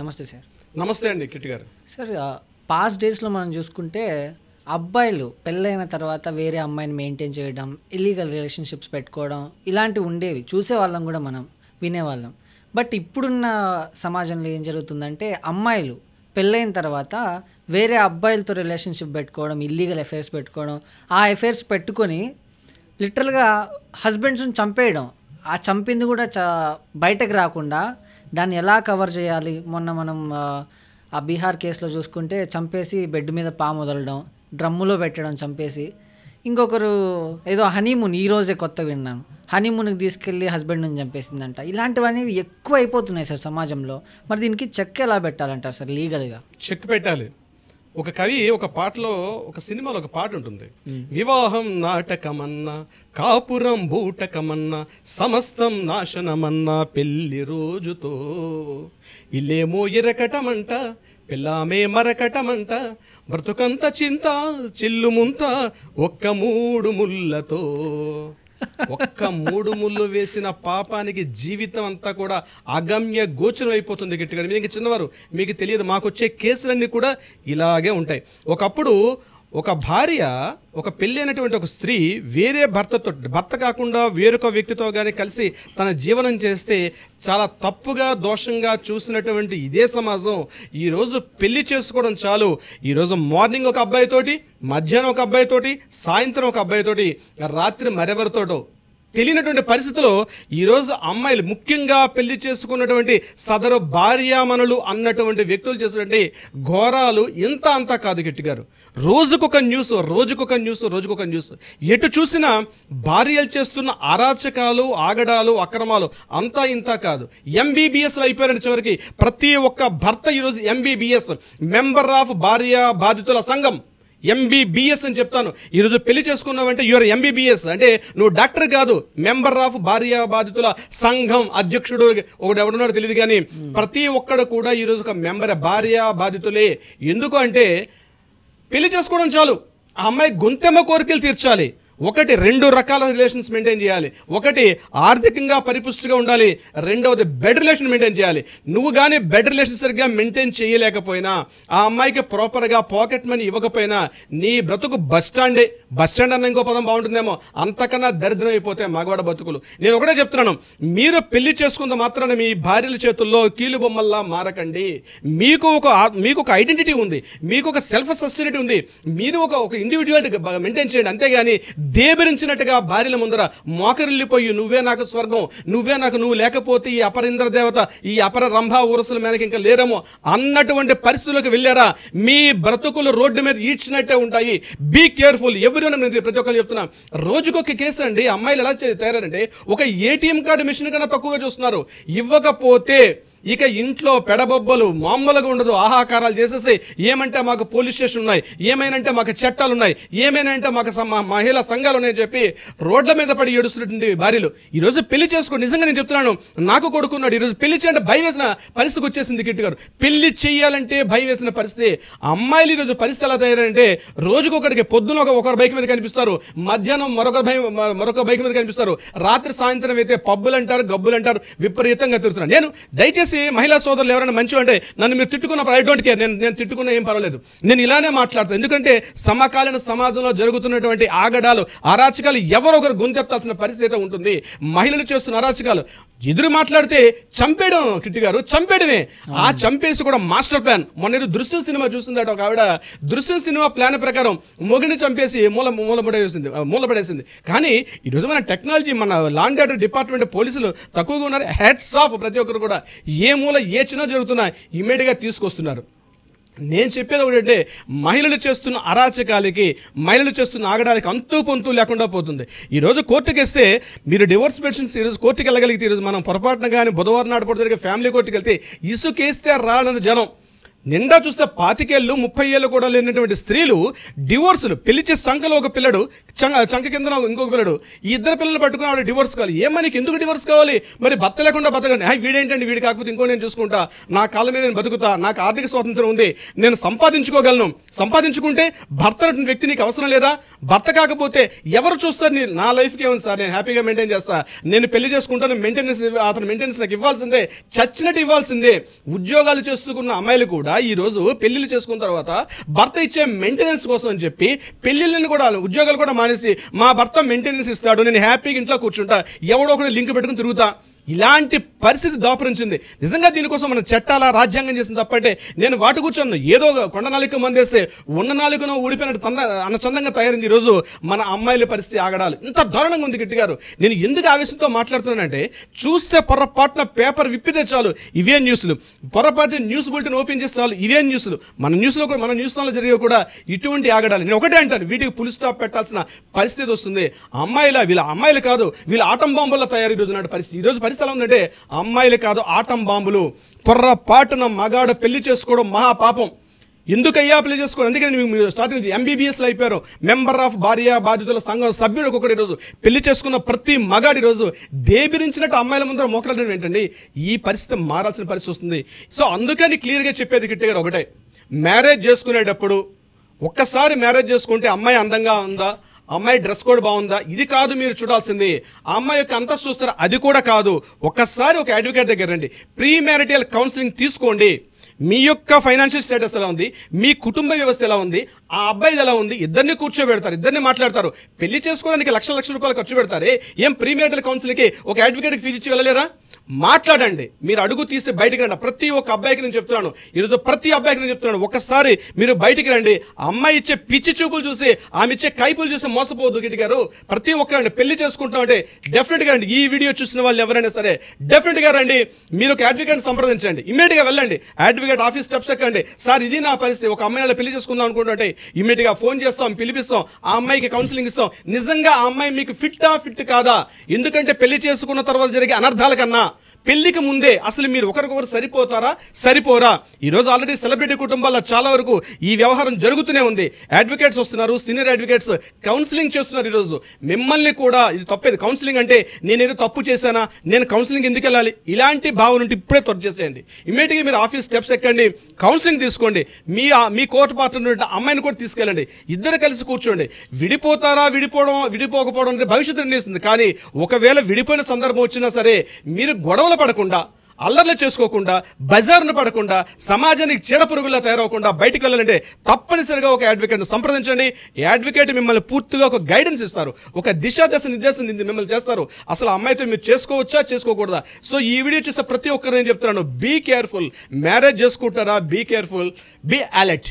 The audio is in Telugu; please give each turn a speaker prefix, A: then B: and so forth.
A: నమస్తే సార్.
B: నమస్తే అండి కిట్టి గారు.
A: సార్, పాస్ట్ డేస్లో మనం చూసుకుంటే అబ్బాయిలు పెళ్ళైన తర్వాత వేరే అమ్మాయిని మెయింటైన్ చేయడం, ఇల్లీగల్ రిలేషన్షిప్స్ పెట్టుకోవడం ఇలాంటివి ఉండేవి, చూసేవాళ్ళం కూడా, మనం వినేవాళ్ళం. బట్ ఇప్పుడున్న సమాజంలో ఏం జరుగుతుందంటే అమ్మాయిలు పెళ్ళైన తర్వాత వేరే అబ్బాయిలతో రిలేషన్షిప్ పెట్టుకోవడం, ఇల్లీగల్ అఫైర్స్ పెట్టుకోవడం, ఆ అఫైర్స్ పెట్టుకొని లిటరల్గా హస్బెండ్స్ని చంపేయడం. ఆ చంపింది కూడా బయటకు రాకుండా దాన్ని ఎలా కవర్ చేయాలి, మొన్న మనం ఆ బీహార్ కేసులో చూసుకుంటే చంపేసి బెడ్ మీద పాము వదలడం, డ్రమ్ములో పెట్టడం చంపేసి. ఇంకొకరు ఏదో హనీమూన్, ఈరోజే కొత్తగా విన్నాను, హనీమూన్కి తీసుకెళ్ళి హస్బెండ్ని చంపేసిందంట. ఇలాంటివన్నీ ఎక్కువ అయిపోతున్నాయి సార్ సమాజంలో. మరి దీనికి చెక్ ఎలా పెట్టాలంటారు సార్ లీగల్గా?
B: చెక్ పెట్టాలి. ఒక కవి ఒక పాటలో, ఒక సినిమాలో ఒక పాట ఉంటుంది, వివాహం నాటకమన్నా, కాపురం బూటకమన్నా, సమస్తం నాశనమన్నా, పెళ్లి రోజుతో ఇల్లేమో ఇరకటమంట, పిల్లామే మరకటమంట, బ్రతుకంత చింత చిల్లుముంత, ఒక్క 3 ముళ్ళతో. ఒక్క 3 ముళ్ళు వేసిన పాపానికి జీవితం అంతా కూడా అగమ్య గోచరం అయిపోతుంది. గట్టిగా మీకు చిన్నవారు, మీకు తెలియదు, మాకు వచ్చే కేసులన్నీ కూడా ఇలాగే ఉంటాయి. ఒకప్పుడు ఒక భార్య, ఒక పెళ్ళైనటువంటి ఒక స్త్రీ వేరే భర్త కాకుండా వేరొక వ్యక్తితో కానీ కలిసి తన జీవనం చేస్తే చాలా తప్పుగా, దోషంగా చూసినటువంటి ఇదే సమాజం ఈరోజు పెళ్లి చేసుకోవడం చాలు, ఈరోజు మార్నింగ్ ఒక అబ్బాయితోటి, మధ్యాహ్నం ఒక అబ్బాయితోటి, సాయంత్రం ఒక అబ్బాయితోటి, రాత్రి మరెవరితోటో తెలియనటువంటి పరిస్థితిలో ఈరోజు అమ్మాయిలు, ముఖ్యంగా పెళ్లి చేసుకున్నటువంటి సదరు భార్యామణులు అన్నటువంటి వ్యక్తులు చేసినటువంటి ఘోరాలు ఇంత అంతా కాదు గట్టి గారు. రోజుకొక న్యూస్, ఎటు చూసినా భార్యలు చేస్తున్న అరాచకాలు, ఆగడాలు, అక్రమాలు అంతా ఇంత కాదు. ఎంబీబీఎస్లు అయిపోయారండి చివరికి. ప్రతి ఒక్క భర్త ఈరోజు ఎంబీబీఎస్, మెంబర్ ఆఫ్ భార్య బాధితుల సంఘం, ఎంబీబీఎస్ అని చెప్తాను. ఈరోజు పెళ్లి చేసుకున్నావంటే యూఆర్ ఎంబీబీఎస్, అంటే నువ్వు డాక్టర్ కాదు, మెంబర్ ఆఫ్ భార్య బాధితుల సంఘం అధ్యక్షుడు ఒకడు ఎవడున్నాడో తెలియదు, కానీ ప్రతి ఒక్కడు కూడా ఈరోజు ఒక మెంబర్, భార్య బాధితులే. ఎందుకు అంటే పెళ్లి చేసుకోవడం చాలు, ఆ అమ్మాయి గొంతెమ్మ కోరికలు తీర్చాలి. 2 రకాల రిలేషన్స్ మెయింటైన్ చేయాలి. ఒకటి ఆర్థికంగా పరిపుష్టిగా ఉండాలి, రెండవది బెడ్ రిలేషన్ మెయింటైన్ చేయాలి. నువ్వు కానీ బెడ్ రిలేషన్ సరిగ్గా మెయింటైన్ చేయలేకపోయినా, ఆ అమ్మాయికి ప్రాపర్గా పాకెట్ మనీ ఇవ్వకపోయినా, నీ బ్రతుకు బస్ స్టాండ్ అన్న ఇంకో పదం బాగుంటుందేమో, అంతకన్నా దరిద్రం అయిపోతే మగవాడ బతుకులు. నేను ఒకటే చెప్తున్నాను, మీరు పెళ్లి చేసుకున్న మాత్రాన మీ భార్యల చేతుల్లో కీలు బొమ్మల్లా మారకండి. మీకు ఒక ఐడెంటిటీ ఉంది, మీకు ఒక సెల్ఫ్ సస్టైనిటీ ఉంది, మీరు ఒక ఇండివిజువాలిటీ మెయింటైన్ చేయండి. అంతేగాని దేబరించినట్టుగా భార్యల ముందర మోకరిల్లిపోయి నువ్వే నాకు స్వర్గం, నువ్వు లేకపోతే ఈ అపరింద్ర దేవత, ఈ అపర రంభా ఊరసుల మీదకి ఇంకా లేరేమో అన్నటువంటి పరిస్థితులకు వెళ్ళారా, మీ బ్రతుకులు రోడ్డు మీద ఈడ్చినట్టే ఉంటాయి. బీ కేర్ఫుల్ ఎవరైనా. ప్రతి ఒక్కరు చెప్తున్నా, రోజుకొక కేసు అండి. అమ్మాయిలు ఎలా తయారంటే ఒక ఏటీఎం కార్డు మిషన్ కన్నా తక్కువగా చూస్తున్నారు. ఇవ్వకపోతే ఇక ఇంట్లో పెడబొబ్బలు మామూలుగా ఉండదు, ఆహాకారాలు చేసేసి ఏమంటే మాకు పోలీస్ స్టేషన్ ఉన్నాయి, ఏమైనంటే మాకు చట్టాలు ఉన్నాయి, ఏమైనంటే మాకు మహిళా సంఘాలు ఉన్నాయని చెప్పి రోడ్ల మీద పడి ఏడుస్తున్నటువంటి భార్యలు ఈరోజు పెళ్లి చేసుకో. నిజంగా నేను చెప్తున్నాను, నాకు కొడుకున్నాడు, ఈరోజు పెళ్లి చేయాలంటే భయం వేసిన పరిస్థితికి వచ్చేసింది కిట్టి గారు. పెళ్లి చేయాలంటే భయం వేసిన పరిస్థితి. అమ్మాయిలు ఈరోజు పరిస్థితి ఎలా తయారంటే, రోజుకొకటికి పొద్దున ఒకరి బైక్ మీద కనిపిస్తారు, మధ్యాహ్నం మరొక బైక్ మీద కనిపిస్తారు, రాత్రి సాయంత్రం అయితే పబ్బులు అంటారు, గబ్బులు అంటారు, విపరీతంగా తిరుగుతున్నారు. నేను దయచేసి మహిళా సోదరులు ఎవరైనా మంచి అంటే నన్ను మీరు తిట్టుకున్నప్పుడు ఐ డోంట్ కేర్, నేను తిట్టుకున్నా ఏం పర్వాలేదు, నేను ఇలానే మాట్లాడతాను. ఎందుకంటే సమకాలీన సమాజంలో జరుగుతున్నటువంటి ఆగడాలు, అరాచకాలు ఎవరో ఒకరు గొంతెత్తాల్సిన పరిస్థితి ఉంటుంది. మహిళలు చేస్తున్న అరాచకాలు ఎదురు మాట్లాడితే చంపేయడం కిట్టి గారు, చంపేయడమే. ఆ చంపేసి కూడా మాస్టర్ ప్లాన్. మొన్న దృశ్యం సినిమా చూస్తుందట ఒక ఆవిడ, దృశ్యం సినిమా ప్లాన్ ప్రకారం మొగిని చంపేసి మూలపడేసింది. కానీ ఈరోజు మన టెక్నాలజీ, మన లా అండ్ ఆర్డర్ డిపార్ట్మెంట్ పోలీసులు తక్కువగా ఉన్నారు. హెడ్స్ ఆఫ్ ప్రతి ఒక్కరు కూడా. ఏ మూల ఏ చిన్న జరుగుతున్నా ఇమ్మీడియట్గా తీసుకొస్తున్నారు. నేను చెప్పేది ఒకటంటే, మహిళలు చేస్తున్న అరాచకాలకి, మహిళలు చేస్తున్న ఆగడాలకి అంతూ పొంతూ లేకుండా పోతుంది. ఈరోజు కోర్టుకి వస్తే మీరు డివోర్స్ పెటిషన్స్ ఈరోజు కోర్టుకి వెళ్ళగలిగితే, ఈరోజు మనం పొరపాటున కానీ బుధవారం నాడు జరిగే ఫ్యామిలీ కోర్టుకి వెళ్తే ఇసుకేస్తే రానది జనం. నిండా చూస్తే 25 ఏళ్ళు 30 ఏళ్ళు కూడా లేనటువంటి స్త్రీలు డివోర్సులు, పెళ్లి చేసి చంకలో ఒక పిల్లడు, చంక కింద ఇంకొక పిల్లడు, ఈ ఇద్దరు పిల్లలు పట్టుకుని ఆవిడ డివోర్స్ కావాలి. ఏమనికి ఎందుకు డివోర్స్ కావాలి? మరి భర్త లేకుండా బతకండి. వీడేంటండి, వీడి కాకపోతే ఇంకో నేను చూసుకుంటా, నా కాళ్ళ మీద నేను బతుకుతా, నాకు ఆర్థిక స్వాతంత్రం ఉంది, నేను సంపాదించుకోగలను. సంపాదించుకుంటే భర్త అనే వ్యక్తి నీకు అవసరం లేదా? భర్త కాకపోతే ఎవరు చూస్తారు? నా లైఫ్కి ఏముంది సార్, నేను హ్యాపీగా మెయింటైన్ చేస్తా, నేను పెళ్లి చేసుకుంటాను, మెయింటెనెన్స్ అతను మెయింటెనెన్స్ నాకు ఇవ్వాల్సిందే, చచ్చినట్టు ఇవ్వాల్సిందే. ఉద్యోగాలు చేసుకున్న అమ్మాయిలు కూడా ఈరోజు పెళ్లిళ్ళు చేసుకున్న తర్వాత భర్త ఇచ్చే మెయింటెనెన్స్ కోసం అని చెప్పి పెళ్లిళ్ళని కూడా, ఉద్యోగాలు కూడా మానేసి మా భర్త మెయింటెనెన్స్ ఇస్తాడు, నేను హ్యాపీగా ఇంట్లో కూర్చుంటా, ఎవడో ఒకటి లింక్ పెట్టుకుని తిరుగుతా, ఇలాంటి పరిస్థితి దాపురించింది. నిజంగా దీనికోసం మనం చట్టాల రాజ్యాంగం చేసిన తప్పంటే నేను వాటి కూర్చొని ఏదో కొండ నాలుక మందేస్తే ఉన్న నాలుకను ఊడిపోయినట్టు అన్న చందంగా తయారైంది ఈరోజు మన అమ్మాయిల పరిస్థితి. ఆగడాలు ఇంత దారుణంగా ఉంది. గట్టి గారు, నేను ఎందుకు ఆవేశంతో మాట్లాడుతున్నానంటే, చూస్తే పొరపాటున పేపర్ విప్పితే చాలు ఇవే న్యూస్లు, పొరపాటు న్యూస్ బులెటిన్ ఓపెన్ చేస్తే చాలు ఇవే న్యూస్లు. మన న్యూస్లో కూడా, మన న్యూస్లో జరిగే కూడా ఇటువంటి ఆగడాలు. నేను ఒకటే అంటాను, వీటికి ఫుల్ స్టాప్ పెట్టాల్సిన పరిస్థితి వస్తుంది. వీళ్ళ అమ్మాయిలు కాదు, వీళ్ళ ఆటం బాంబుల్లో తయారు ఈరోజు నాటి పరిస్థితి. ఈరోజు పరిస్థితి ఎలా ఉందంటే, అమ్మాయిలు కాదు ఆటం బాంబులు. పొర్రపాటున మగాడు పెళ్లి చేసుకోవడం మహాపాపం. ఎందుకయ్యా పెళ్లి చేసుకోవడం? అందుకే మీరు స్టార్టింగ్ MBBSలో అయిపోయారు, మెంబర్ ఆఫ్ భార్య బాధితుల సంఘం సభ్యుడు. ఒక్కొక్కటి ఈరోజు పెళ్లి చేసుకున్న ప్రతి మగాడి రోజు దేబిరించినట్టు అమ్మాయిల ముందర మోకలాడడం ఏంటండి? ఈ పరిస్థితి మారాల్సిన పరిస్థితి వస్తుంది. సో అందుకని క్లియర్గా చెప్పేది గట్టిగా ఒకటే, మ్యారేజ్ చేసుకునేటప్పుడు ఒక్కసారి మ్యారేజ్ చేసుకుంటే అమ్మాయి అందంగా ఉందా, అమ్మాయి డ్రెస్ కోడ్ బాగుందా, ఇది కాదు మీరు చూడాల్సింది. ఆ అమ్మాయి యొక్క అంతస్తు చూస్తారా, అది కూడా కాదు. ఒక్కసారి ఒక అడ్వకేట్ దగ్గర రండి, ప్రీ మ్యారిటల్ కౌన్సిలింగ్ తీసుకోండి. మీ యొక్క ఫైనాన్షియల్ స్టేటస్ ఎలా ఉంది, మీ కుటుంబ వ్యవస్థ ఎలా ఉంది, ఆ అబ్బాయిది ఎలా ఉంది, ఇద్దరిని కూర్చోబెడతారు, ఇద్దరిని మాట్లాడతారు. పెళ్లి చేసుకోవడానికి లక్షల రూపాయలు ఖర్చు పెడతారే, ఏం ప్రీ మ్యారిటల్ కౌన్సిలింగ్కి ఒక అడ్వకేట్కి ఫీజు ఇచ్చి వెళ్ళలేరా? మాట్లాడండి, మీరు అడుగు తీసి బయటికి రండి. ప్రతి ఒక్క అబ్బాయికి నేను చెప్తున్నాను, ఈరోజు ప్రతి అబ్బాయికి నేను చెప్తున్నాను, ఒక్కసారి మీరు బయటికి రండి. అమ్మాయి ఇచ్చే పిచ్చి చూపులు చూసి, ఆమె ఇచ్చే కైపులు చూసి మోసపోవద్దు. గిట్టి గారు, ప్రతి ఒక్కరండి పెళ్లి చేసుకుంటామంటే డెఫినెట్గా రండి. ఈ వీడియో చూసిన వాళ్ళు ఎవరైనా సరే డెఫినెట్గా రండి. మీరు ఒక అడ్వకేట్ సంప్రదించండి, ఇమ్మీడియట్గా వెళ్ళండి, అడ్వకేట్ ఆఫీస్ స్టెప్స్ ఎక్కండి. సార్ ఇది నా పరిస్థితి, ఒక అమ్మాయిని పెళ్లి చేసుకుందాం అనుకుంటుంటే ఇమ్మీడియట్గా ఫోన్ చేస్తాం, పిలిపిస్తాం, ఆ అమ్మాయికి కౌన్సిలింగ్ ఇస్తాం. నిజంగా ఆ అమ్మాయి మీకు ఫిట్ కాదా? ఎందుకంటే పెళ్లి చేసుకున్న తర్వాత జరిగే అనర్థాల కన్నా పెళ్లికి ముందే అసలు మీరు ఒకరికొకరు సరిపోరా? ఈరోజు ఆల్రెడీ సెలబ్రిటీ కుటుంబాల్లో చాలా వరకు ఈ వ్యవహారం జరుగుతూనే ఉంది. అడ్వకేట్స్ వస్తున్నారు, సీనియర్ అడ్వకేట్స్ కౌన్సిలింగ్ చేస్తున్నారు. ఈరోజు మిమ్మల్ని కూడా ఇది తప్పేది. కౌన్సిలింగ్ అంటే నేనేదో తప్పు చేశానా, నేను కౌన్సిలింగ్ ఎందుకు వెళ్ళాలి, ఇలాంటి భావన ఉంటే ఇప్పుడే త్వర చేసేయండి. ఇమీడియట్గా మీరు ఆఫీస్ స్టెప్స్ ఎక్కండి, కౌన్సిలింగ్ తీసుకోండి. మీ కోర్టు పార్ట్నర్ అమ్మాయిని కూడా తీసుకెళ్ళండి, ఇద్దరు కలిసి కూర్చోండి. విడిపోకపోవడం అంటే భవిష్యత్తు నిర్ణయిస్తుంది. కానీ ఒకవేళ విడిపోయిన సందర్భం వచ్చినా సరే మీరు గొడవలు పడకుండా, అల్లర్లు చేసుకోకుండా, బజార్ను పడకుండా, సమాజానికి చీడపురుగులా తయారవకుండా బయటికి వెళ్ళాలంటే తప్పనిసరిగా ఒక అడ్వకేట్ను సంప్రదించండి. ఈ అడ్వకేట్ మిమ్మల్ని పూర్తిగా ఒక గైడెన్స్ ఇస్తారు, ఒక దశ నిర్దేశం మిమ్మల్ని చేస్తారు. అసలు అమ్మాయితో మీరు చేసుకోవచ్చా, చేసుకోకూడదా? సో ఈ వీడియో చూస్తే ప్రతి ఒక్కరు నేను చెప్తున్నాను, బీ కేర్ఫుల్. మ్యారేజ్ చేసుకుంటారా, బీ కేర్ఫుల్, బీ అలర్ట్.